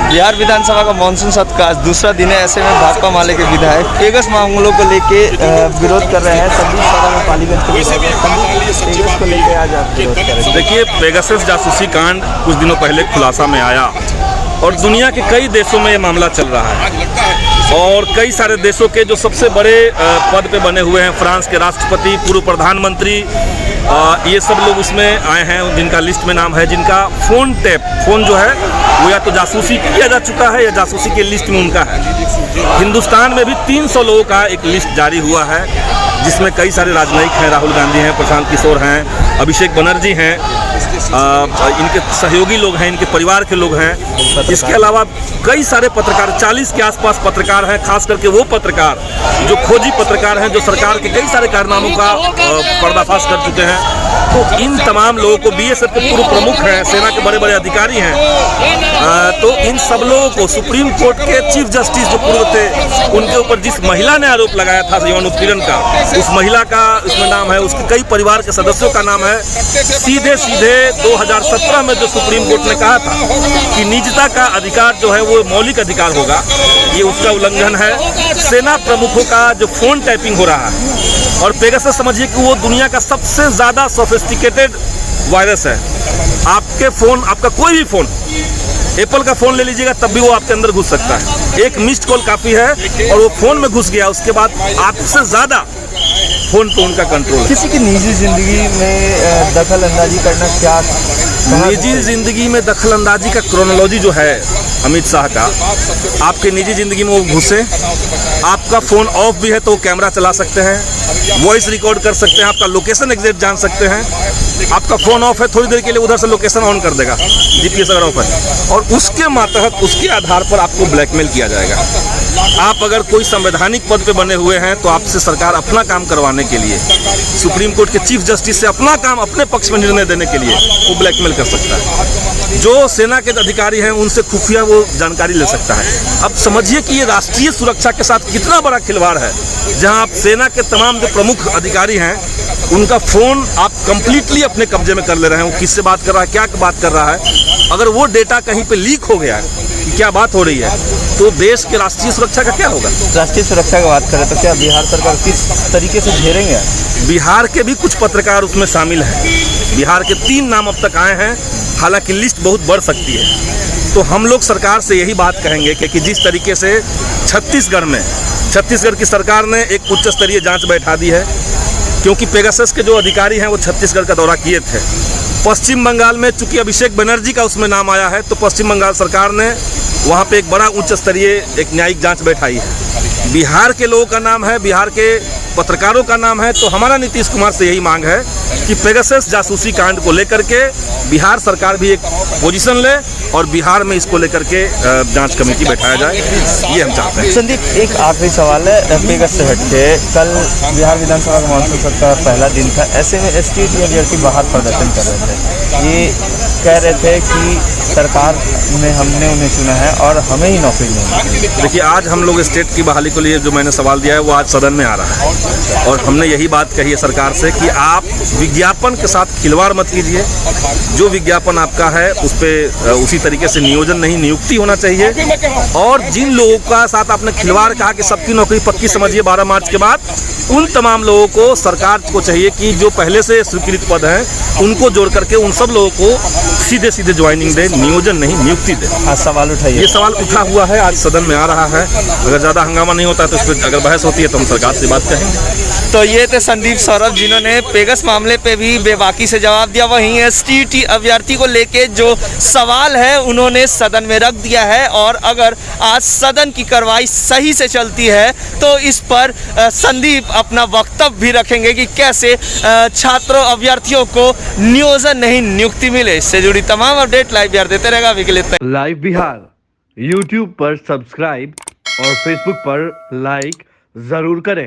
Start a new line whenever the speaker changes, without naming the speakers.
बिहार विधानसभा का मानसून सत्र का आज दूसरा दिन है। ऐसे में भाकपा माले के विधायक पेगस मामलों को लेके विरोध कर रहे हैं। संदीप सौरभ में पालीगंज के पेगस को लेके आज आप विरोध कर रहे हैं।
देखिए, पेगासस जासूसी कांड कुछ दिनों पहले खुलासा में आया और दुनिया के कई देशों में ये मामला चल रहा है और कई सारे देशों के जो सबसे बड़े पद पे बने हुए हैं, फ्रांस के राष्ट्रपति, पूर्व प्रधानमंत्री, ये सब लोग उसमें आए हैं जिनका लिस्ट में नाम है, जिनका फ़ोन जो है वो या तो जासूसी किया जा चुका है या जासूसी के लिस्ट में उनका है। हिंदुस्तान में भी 300 लोगों का एक लिस्ट जारी हुआ है जिसमें कई सारे राजनयिक हैं, राहुल गांधी हैं, प्रशांत किशोर हैं, अभिषेक बनर्जी हैं, इनके सहयोगी लोग हैं, इनके परिवार के लोग हैं। इसके अलावा कई सारे पत्रकार, 40 के आसपास पत्रकार हैं, खास करके वो पत्रकार जो खोजी पत्रकार हैं, जो सरकार के कई सारे कारनामों का पर्दाफाश कर चुके हैं। तो इन तमाम लोगों को, बीएसएफ के पूर्व प्रमुख हैं, सेना के बड़े बड़े अधिकारी हैं, तो इन सब लोगों को सुप्रीम कोर्ट के चीफ जस्टिस जो पूर्व थे, उनके ऊपर जिस महिला ने आरोप लगाया था यौन उत्पीड़न का, उस महिला का इसमें नाम है, उसके कई परिवार के सदस्यों का नाम है। सीधे 2017 में जो सुप्रीम कोर्ट ने कहा था कि निजता का अधिकार जो है वो मौलिक अधिकार होगा, ये उसका उल्लंघन है। सेना प्रमुखों का जो फ़ोन टैपिंग हो रहा है, और पेगासस समझिए कि वो दुनिया का सबसे ज़्यादा सोफिस्टिकेटेड वायरस है। आपके फ़ोन, आपका कोई भी फ़ोन, एप्पल का फ़ोन ले लीजिएगा तब भी वो आपके अंदर घुस सकता है। एक मिस्ड कॉल काफ़ी है और वो फ़ोन में घुस गया, उसके बाद आपसे ज़्यादा फ़ोन पे उनका कंट्रोल है।
किसी की निजी ज़िंदगी में दखल अंदाजी करना क्या,
निजी ज़िंदगी में दखल अंदाजी का क्रोनोलॉजी जो है अमित शाह का, आपके निजी ज़िंदगी में वो घुसे, आपका फ़ोन ऑफ भी है तो वो कैमरा चला सकते हैं, वॉइस रिकॉर्ड कर सकते हैं, आपका लोकेशन एग्जैक्ट जान सकते हैं। आपका फ़ोन ऑफ है, थोड़ी देर के लिए उधर से लोकेशन ऑन कर देगा, जीपीएस अगर ऑफ है, और उसके मातहत, उसके आधार पर आपको ब्लैकमेल किया जाएगा। आप अगर कोई संवैधानिक पद पे बने हुए हैं तो आपसे सरकार अपना काम करवाने के लिए, सुप्रीम कोर्ट के चीफ जस्टिस से अपना काम अपने पक्ष में निर्णय देने के लिए वो ब्लैकमेल कर सकता है। जो सेना के अधिकारी हैं उनसे खुफिया वो जानकारी ले सकता है। अब समझिए कि ये राष्ट्रीय सुरक्षा के साथ कितना बड़ा खिलवाड़ है, जहां आप सेना के तमाम जो प्रमुख अधिकारी हैं उनका फ़ोन आप कंप्लीटली अपने कब्जे में कर ले रहे हैं। वो किससे बात कर रहा है, क्या बात कर रहा है, अगर वो डेटा कहीं पे लीक हो गया है कि क्या बात हो रही है तो देश के राष्ट्रीय सुरक्षा का क्या होगा।
राष्ट्रीय सुरक्षा की बात करें तो क्या बिहार सरकार किस तरीके से घेरेंगे?
बिहार के भी कुछ पत्रकार उसमें शामिल हैं। बिहार के 3 नाम अब तक आए हैं, हालांकि लिस्ट बहुत बढ़ सकती है। तो हम लोग सरकार से यही बात कहेंगे कि जिस तरीके से छत्तीसगढ़ की सरकार ने एक उच्च स्तरीय जांच बैठा दी है, क्योंकि पेगासस के जो अधिकारी हैं वो छत्तीसगढ़ का दौरा किए थे। पश्चिम बंगाल में चूंकि अभिषेक बनर्जी का उसमें नाम आया है, तो पश्चिम बंगाल सरकार ने वहाँ पे एक बड़ा उच्च स्तरीय एक न्यायिक जांच बैठाई है। बिहार के लोगों का नाम है, बिहार के पत्रकारों का नाम है, तो हमारा नीतीश कुमार से यही मांग है कि पेगासस जासूसी कांड को लेकर के बिहार सरकार भी एक पोजीशन ले और बिहार में इसको लेकर के जांच कमेटी बैठाया जाए, ये हम चाहते हैं।
संदीप, एक आखिरी सवाल है पेगासस से हटके, कल बिहार विधानसभा का मानसून सत्र का पहला दिन था। ऐसे में एसटीटी अभ्यर्थी बाहर प्रदर्शन कर रहे थे, ये कह रहे थे कि सरकार में हमने उन्हें चुना है और हमें ही नौकरी नहीं।
देखिए, आज हम लोग स्टेट की बहाली के लिए जो मैंने सवाल दिया है वो आज सदन में आ रहा है और हमने यही बात कही है सरकार से कि आप विज्ञापन के साथ खिलवाड़ मत कीजिए। जो विज्ञापन आपका है उस पर उसी तरीके से नियोजन नहीं, नियुक्ति होना चाहिए। और जिन लोगों का साथ आपने खिलवाड़ कहा कि सबकी नौकरी पक्की समझिए 12 मार्च के बाद, उन तमाम लोगों को सरकार को चाहिए कि जो पहले से स्वीकृत पद हैं उनको जोड़ करके उन सब लोगों को सीधे ज्वाइनिंग दे, नियोजन नहीं नियुक्ति दे।
आज सवाल उठाइए।
ये सवाल उठा हुआ है, आज सदन में आ रहा है। अगर ज़्यादा हंगामा नहीं होता तो इस पर अगर बहस होती है तो हम सरकार से बात करेंगे।
तो ये थे संदीप सौरभ, जिन्होंने पेगस मामले पे भी बेबाकी से जवाब दिया। वहीं एसटीटी अभ्यर्थी को लेके जो सवाल है उन्होंने सदन में रख दिया है, और अगर आज सदन की कार्रवाई सही से चलती है तो इस पर संदीप अपना वक्तव्य भी रखेंगे कि कैसे छात्रों अभ्यर्थियों को नियोजन नहीं नियुक्ति मिले। इससे जुड़ी तमाम अपडेट लाइव बिहार देते रहेगा। अभी के लिए
लाइव बिहार यूट्यूब पर सब्सक्राइब और फेसबुक पर लाइक जरूर करें।